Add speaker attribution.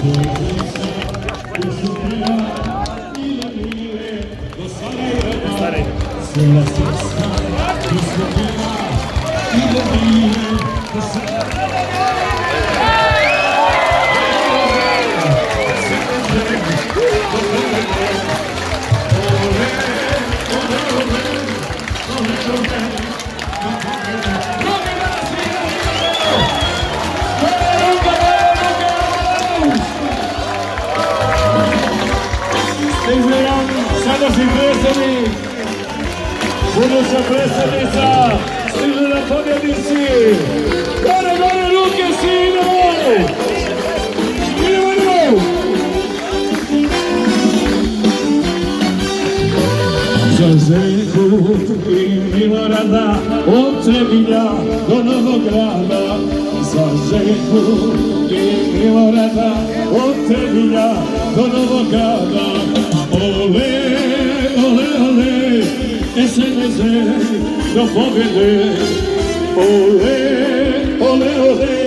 Speaker 1: Stiže nam sadašnji predsjednik, buduća predsjednica, stiže nam pobjednici. Gore, gore, ruke svi, idemo! Idemo! Za Željku i Milorada, od Trebinja do Novog Grada. Za Željku i Milorada, od Trebinja do Novog Grada. Ole, ole, ole, SNS do pobjede. Ole, ole, ole.